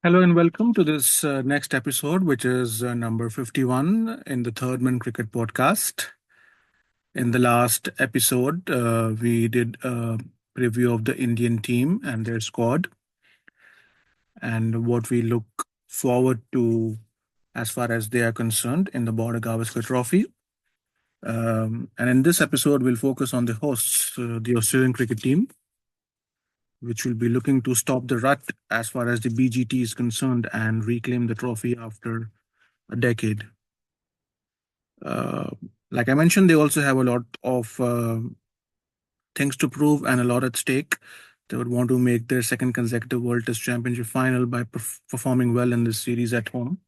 Hello and welcome to this next episode, which is number 51 in the Third Man Cricket Podcast. In the last episode, we did a review of the Indian team and their squad and what we look forward to as far as they are concerned in the Border Gavaskar Trophy. And in this episode, we'll focus on the hosts, the Australian cricket team, which will be looking to stop the rut as far as the BGT is concerned and reclaim the trophy after a decade. Uh, like I mentioned, they also have a lot of things to prove and a lot at stake. They would want to make their second consecutive World Test Championship final by performing well in this series at home.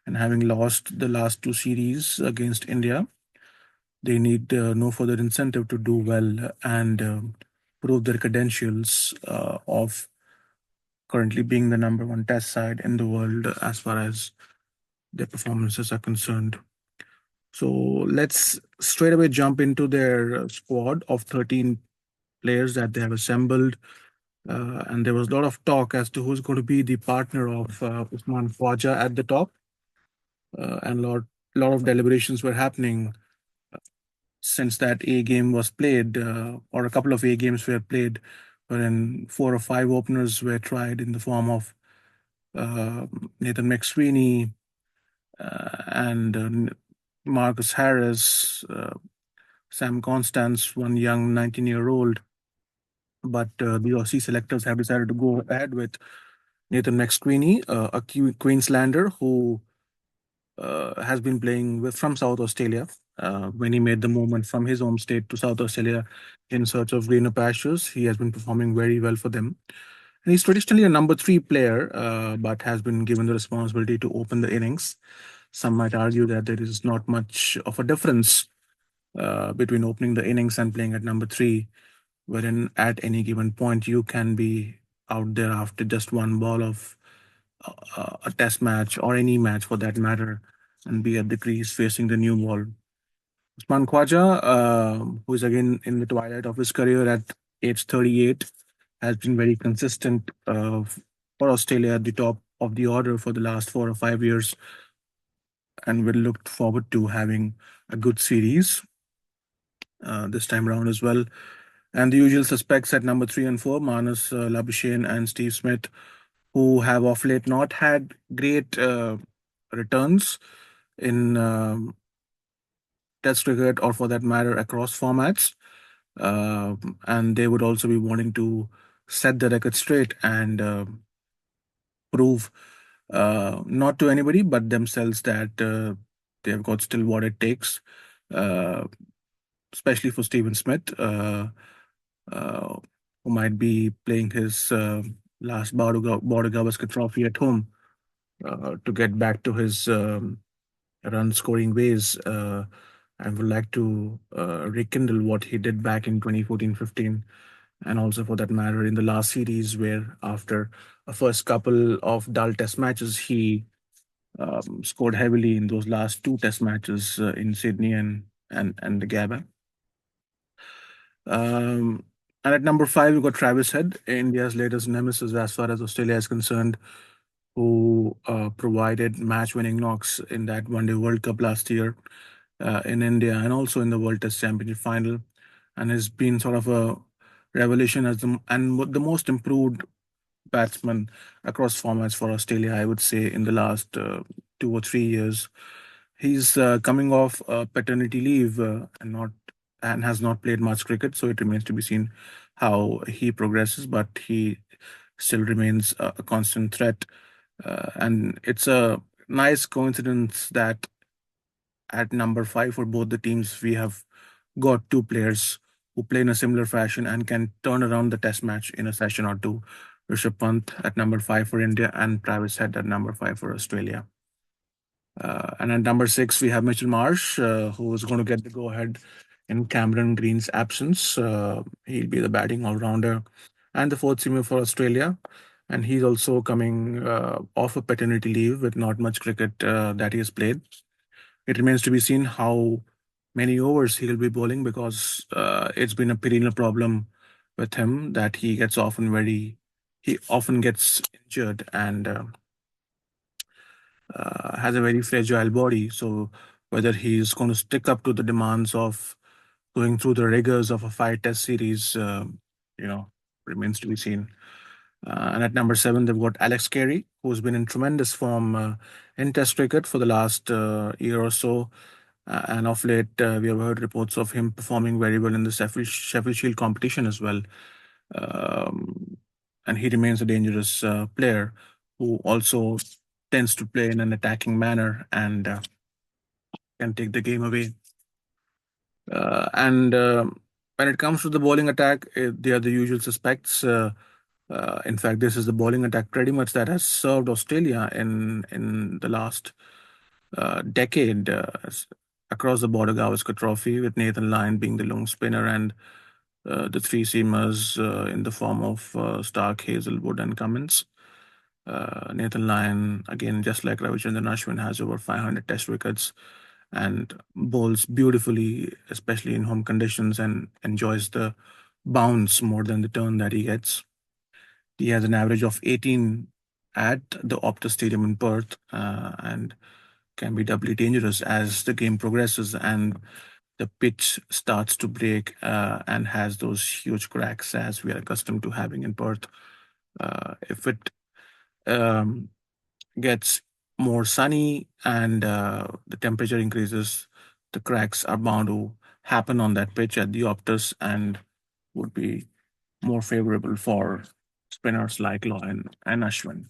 And having lost the last two series against India, they need no further incentive to do well and prove their credentials of currently being the number one test side in the world as far as their performances are concerned. So let's straight away jump into their squad of 13 players that they have assembled. And there was a lot of talk as to who's going to be the partner of Usman Khwaja at the top. And lot of deliberations were happening since that A game was played, or a couple of A games were played, wherein four or five openers were tried in the form of uh, Nathan McSweeney and Marcus Harris, Sam Constance, one young 19-year-old. But the Aussie selectors have decided to go ahead with Nathan McSweeney, a Queenslander who has been playing with from South Australia. When he made the movement from his home state to South Australia in search of greener pastures, he has been performing very well for them. And he's traditionally a number three player, but has been given the responsibility to open the innings. Some might argue that there is not much of a difference between opening the innings and playing at number three, wherein at any given point you can be out there after just one ball of a test match or any match for that matter and be at the crease facing the new ball. Usman Khwaja, who is again in the twilight of his career at age 38, has been very consistent for Australia at the top of the order for the last 4 or 5 years, and we look forward to having a good series this time around as well. And the usual suspects at number three and four, Manas Labuschagne and Steve Smith, who have of late not had great returns in Test cricket or for that matter across formats. And they would also be wanting to set the record straight and prove not to anybody but themselves that they've got still what it takes, uh, especially for Stephen Smith, uh, who might be playing his last Border Gavaskar trophy at home to get back to his run scoring ways, and would like to rekindle what he did back in 2014-15, and also for that matter in the last series where after a first couple of dull test matches he scored heavily in those last two test matches in Sydney and the Gabba. Um, and at number five, we got Travis Head, India's latest nemesis as far as Australia is concerned, who provided match-winning knocks in that One Day World Cup last year in India and also in the World Test Championship final, and has been sort of a revelation as the most improved batsman across formats for Australia, I would say, in the last 2 or 3 years. He's coming off paternity leave and has not played much cricket, so it remains to be seen how he progresses. But he still remains a constant threat, and it's a nice coincidence that at number five for both the teams we have got two players who play in a similar fashion and can turn around the test match in a session or two. Rishabh Pant at number five for India and Travis Head at number five for Australia. And at number six, we have Mitchell Marsh, who is going to get the go ahead in Cameron Green's absence. He'll be the batting all rounder and the fourth seamer for Australia. And he's also coming off a paternity leave with not much cricket that he has played. It remains to be seen how many overs he'll be bowling because it's been a perennial problem with him that he gets often very he often gets injured and has a very fragile body. So whether he's going to stick up to the demands of going through the rigors of a five-test series, you know, remains to be seen. And at number seven, they've got Alex Carey, who's been in tremendous form in Test cricket for the last year or so. And of late, we have heard reports of him performing very well in the Sheffield Shield competition as well. Um, and he remains a dangerous player who also tends to play in an attacking manner and can take the game away. And when it comes to the bowling attack, they are the usual suspects. In fact, this is the bowling attack pretty much that has served Australia in the last decade across the border Gavaskar Trophy, with Nathan Lyon being the long spinner and the three seamers in the form of Stark, Hazelwood, and Cummins. Nathan Lyon, again, just like Ravichandran Ashwin, has over 500 Test wickets and bowls beautifully, especially in home conditions, and enjoys the bounce more than the turn that he gets. He has an average of 18 at the Optus Stadium in Perth and can be doubly dangerous as the game progresses and the pitch starts to break and has those huge cracks as we are accustomed to having in Perth. If it um, gets more sunny and the temperature increases, the cracks are bound to happen on that pitch at the Optus and would be more favorable for spinners like Lohan and Ashwin.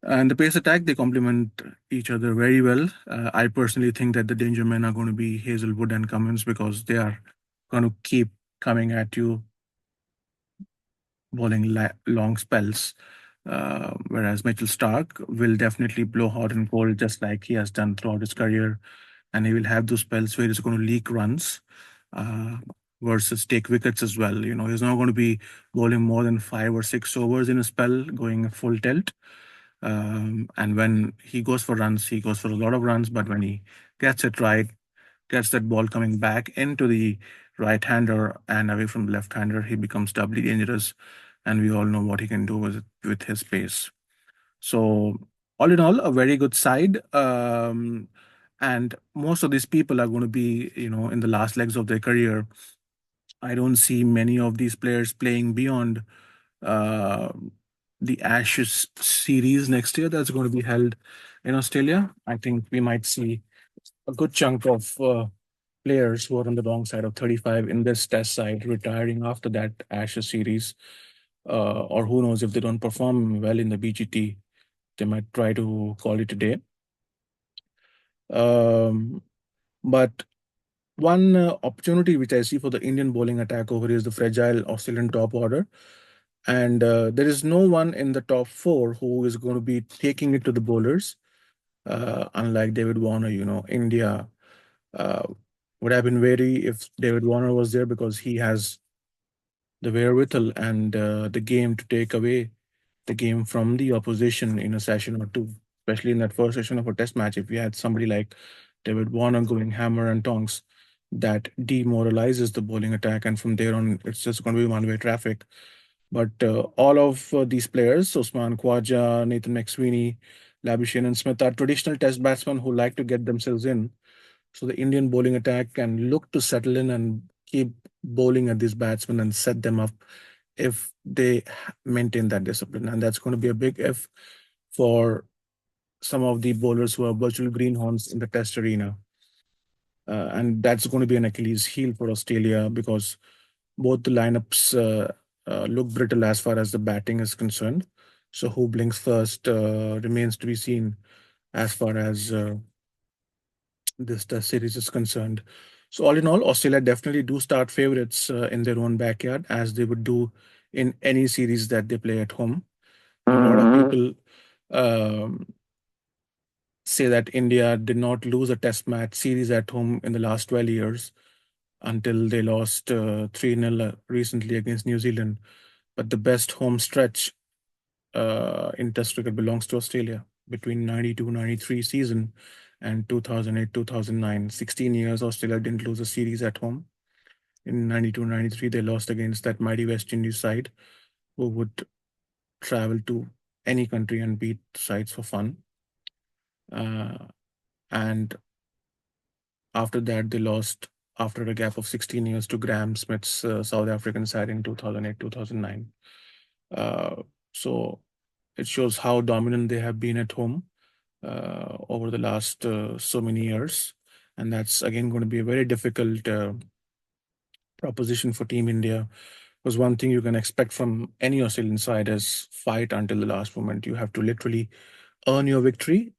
And the pace attack, they complement each other very well. I personally think that the danger men are going to be Hazelwood and Cummins because they are going to keep coming at you, bowling long spells. Whereas Mitchell Stark will definitely blow hot and cold just like he has done throughout his career. And he will have those spells where he's going to leak runs uh, versus take wickets as well. You know, he's not going to be bowling more than 5 or 6 overs in a spell, going full tilt. And when he goes for runs, he goes for a lot of runs. But when he gets it right, gets that ball coming back into the right hander and away from the left hander, he becomes doubly dangerous. And we all know what he can do with his pace. So, all in all, a very good side. And most of these people are going to be, you know, in the last legs of their career. I don't see many of these players playing beyond uh, the Ashes series next year that's going to be held in Australia. I think we might see a good chunk of players who are on the wrong side of 35 in this test side retiring after that Ashes series. Or who knows, if they don't perform well in the BGT, they might try to call it a day. Um, but one opportunity which I see for the Indian bowling attack over here is the fragile Australian top order. And there is no one in the top four who is going to be taking it to the bowlers, unlike David Warner. You know, India uh, would have been wary if David Warner was there because he has the wherewithal and the game to take away the game from the opposition in a session or two, especially in that first session of a test match. If you had somebody like David Warner going hammer and tongs, that demoralizes the bowling attack, and from there on, it's just going to be one-way traffic. But all of these players, Usman Khwaja, Nathan McSweeney, Labuschagne, and Smith, are traditional test batsmen who like to get themselves in. So the Indian bowling attack can look to settle in and keep bowling at these batsmen and set them up if they maintain that discipline. And that's going to be a big if for some of the bowlers who are virtual greenhorns in the test arena. And that's going to be an Achilles heel for Australia because both the lineups look brittle as far as the batting is concerned. So who blinks first remains to be seen as far as this test series is concerned. So all in all, Australia definitely do start favorites in their own backyard as they would do in any series that they play at home. A lot of people um, say that India did not lose a test match series at home in the last 12 years until they lost 3-0 recently against New Zealand. But the best home stretch in Test cricket belongs to Australia between 92-93 season and 2008-2009. 16 years Australia didn't lose a series at home. In 92-93, they lost against that mighty West Indies side, who would travel to any country and beat sides for fun. Uh, and after that, they lost after a gap of 16 years to Graham Smith's South African side in 2008 2009. Uh, so it shows how dominant they have been at home over the last so many years. And that's again going to be a very difficult proposition for Team India. Because one thing you can expect from any Australian side is fight until the last moment. You have to literally earn your victory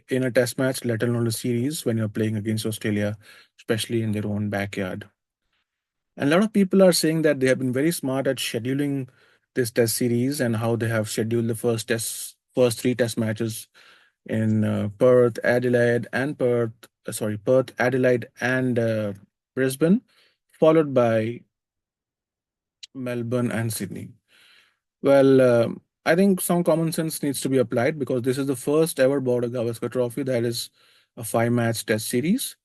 in a test match, let alone a series when you're playing against Australia, especially in their own backyard. And a lot of people are saying that they have been very smart at scheduling this test series and how they have scheduled the first three test matches in Perth, Adelaide, and Brisbane, followed by Melbourne and Sydney. Well, I think some common sense needs to be applied because this is the first ever Border Gavaskar Trophy that is a five-match test series.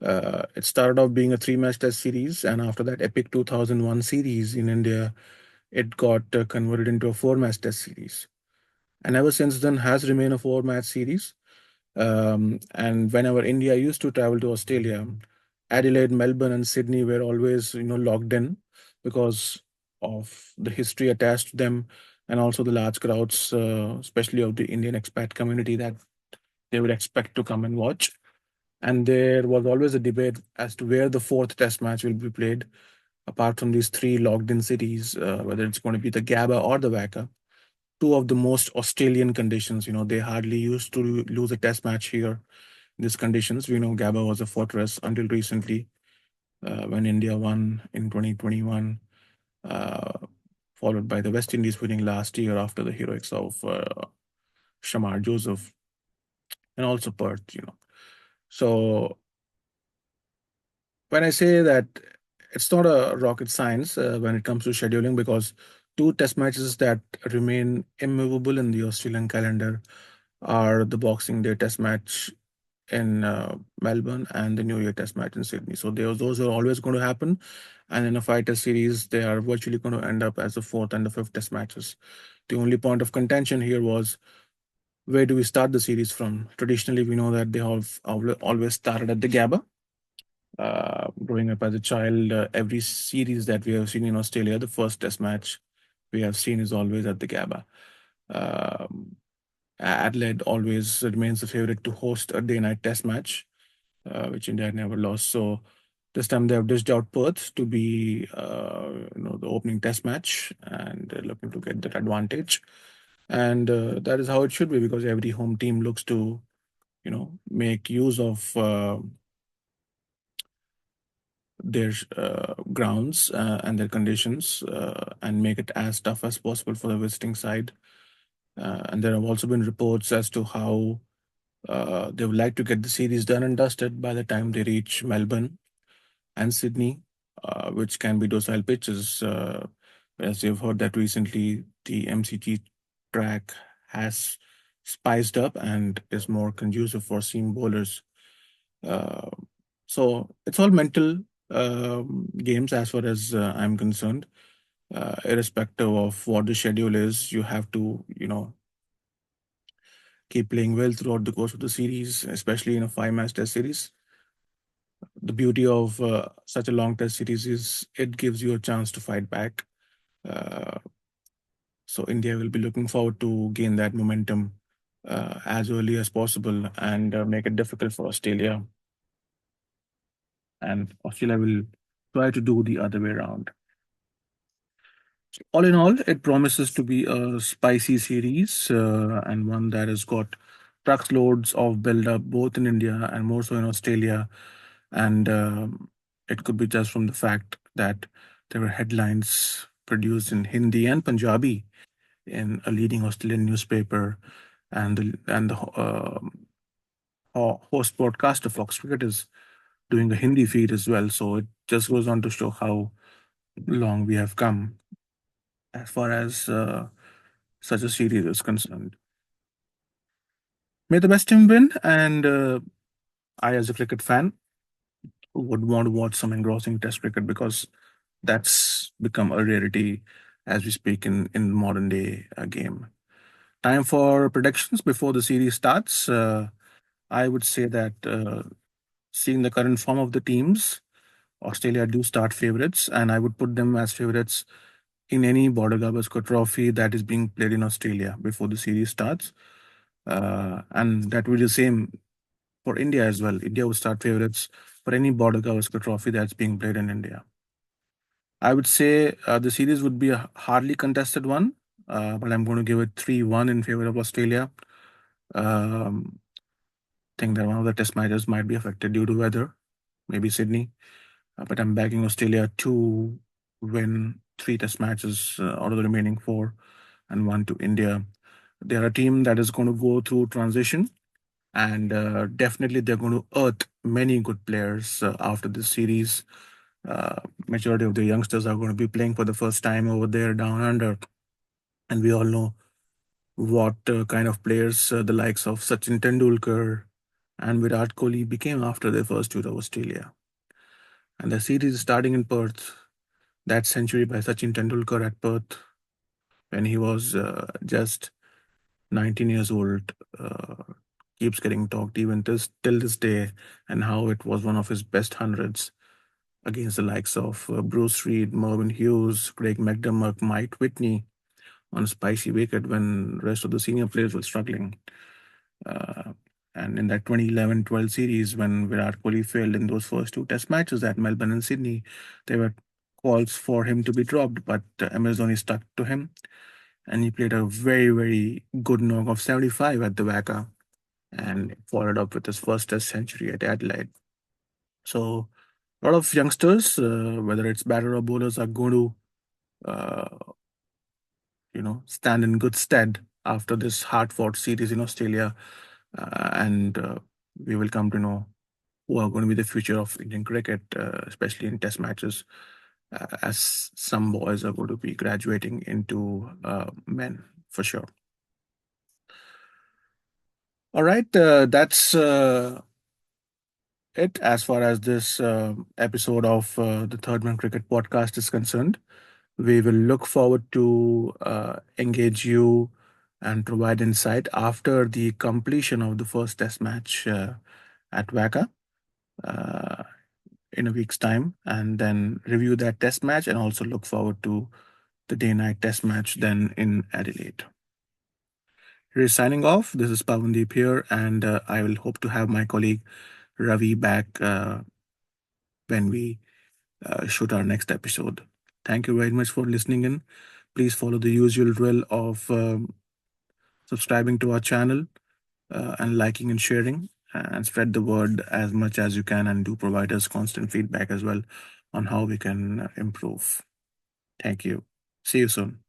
It started off being a three-match test series, and after that epic 2001 series in India, it got converted into a four-match test series. And ever since then has remained a four-match series. And whenever India used to travel to Australia, Adelaide, Melbourne, and Sydney were always, locked in because of the history attached to them, and also the large crowds, especially of the Indian expat community that they would expect to come and watch. And there was always a debate as to where the fourth Test match will be played, apart from these three locked-in cities, whether it's going to be the Gabba or the Wacker, two of the most Australian conditions. They hardly used to lose a test match here in these conditions. We know Gabba was a fortress until recently when India won in 2021, uh, followed by the West Indies winning last year after the heroics of Shamar Joseph and also Perth. So when I say that it's not a rocket science when it comes to scheduling because two test matches that remain immovable in the Australian calendar are the Boxing Day test match in Melbourne and the New Year test match in Sydney. So those are always going to happen. And in a five test series, they are virtually going to end up as the fourth and the fifth test matches. The only point of contention here was where do we start the series from? Traditionally, we know that they have always started at the Gabba. Growing up as a child, every series that we have seen in Australia, the first test match we have seen is always at the Gabba. Um, Adelaide always remains the favorite to host a day-night test match, which India had never lost. So this time they have dished out Perth to be, the opening test match, and they're looking to get that advantage. And that is how it should be because every home team looks to, make use of their grounds and their conditions and make it as tough as possible for the visiting side. And there have also been reports as to how they would like to get the series done and dusted by the time they reach Melbourne and Sydney, which can be docile pitches. As you've heard that recently, the MCG track has spiced up and is more conducive for seam bowlers. Uh, so it's all mental games as far as I'm concerned. Irrespective of what the schedule is, you have to, keep playing well throughout the course of the series, especially in a five-match test series. The beauty of such a long test series is it gives you a chance to fight back. Uh, so India will be looking forward to gain that momentum as early as possible and make it difficult for Australia. And Australia will try to do the other way around. All in all, it promises to be a spicy series and one that has got truckloads of build-up both in India and more so in Australia. And it could be just from the fact that there were headlines produced in Hindi and Punjabi in a leading Australian newspaper, and the host broadcaster Fox Cricket is doing a Hindi feed as well. So it just goes on to show how long we have come as far as such a series is concerned. May the best team win, and I, as a cricket fan, would want to watch some engrossing Test cricket because that's become a rarity as we speak in modern day game. Time for predictions before the series starts. I would say that seeing the current form of the teams, Australia do start favorites, and I would put them as favorites in any Border Gavaskar Trophy that is being played in Australia before the series starts. And that will be the same for India as well. India would start favorites for any Border Gavaskar Trophy that's being played in India. I would say the series would be a hardly contested one, but I'm going to give it 3-1 in favor of Australia. Um, think that one of the test matches might be affected due to weather, maybe Sydney. But I'm backing Australia to win three test matches out of the remaining four and one to India. They're a team that is going to go through transition, and definitely they're going to earth many good players after this series. Majority of the youngsters are going to be playing for the first time over there down under, and we all know what kind of players the likes of Sachin Tendulkar and Virat Kohli became after their first tour of Australia. And the series is starting in Perth. That century by Sachin Tendulkar at Perth when he was just 19 years old keeps getting talked even till this day, and how it was one of his best hundreds against the likes of Bruce Reed, Mervyn Hughes, Craig McDermott, Mike Whitney on a spicy wicket when the rest of the senior players were struggling. Uh, and in that 2011-12 series, when Virat Kohli failed in those first two test matches at Melbourne and Sydney, there were calls for him to be dropped, but MS Dhoni stuck to him, and he played a very, very good knock of 75 at the WACA and followed up with his first test century at Adelaide. So a lot of youngsters, whether it's batter or bowlers, are going to stand in good stead after this hard-fought series in Australia, and we will come to know who are going to be the future of Indian cricket, especially in Test matches, as some boys are going to be graduating into men for sure. All right, that's it as far as this episode of the Third Man Cricket Podcast is concerned. We will look forward to engage you and provide insight after the completion of the first test match at WACA uh, in a week's time, and then review that test match and also look forward to the day-night test match then in Adelaide. Here's signing off. This is Pavandeep here, and I will hope to have my colleague Ravi back when we shoot our next episode. Thank you very much for listening in. Please follow the usual drill of subscribing to our channel and liking and sharing, and spread the word as much as you can, and do provide us constant feedback as well on how we can improve. Thank you. See you soon.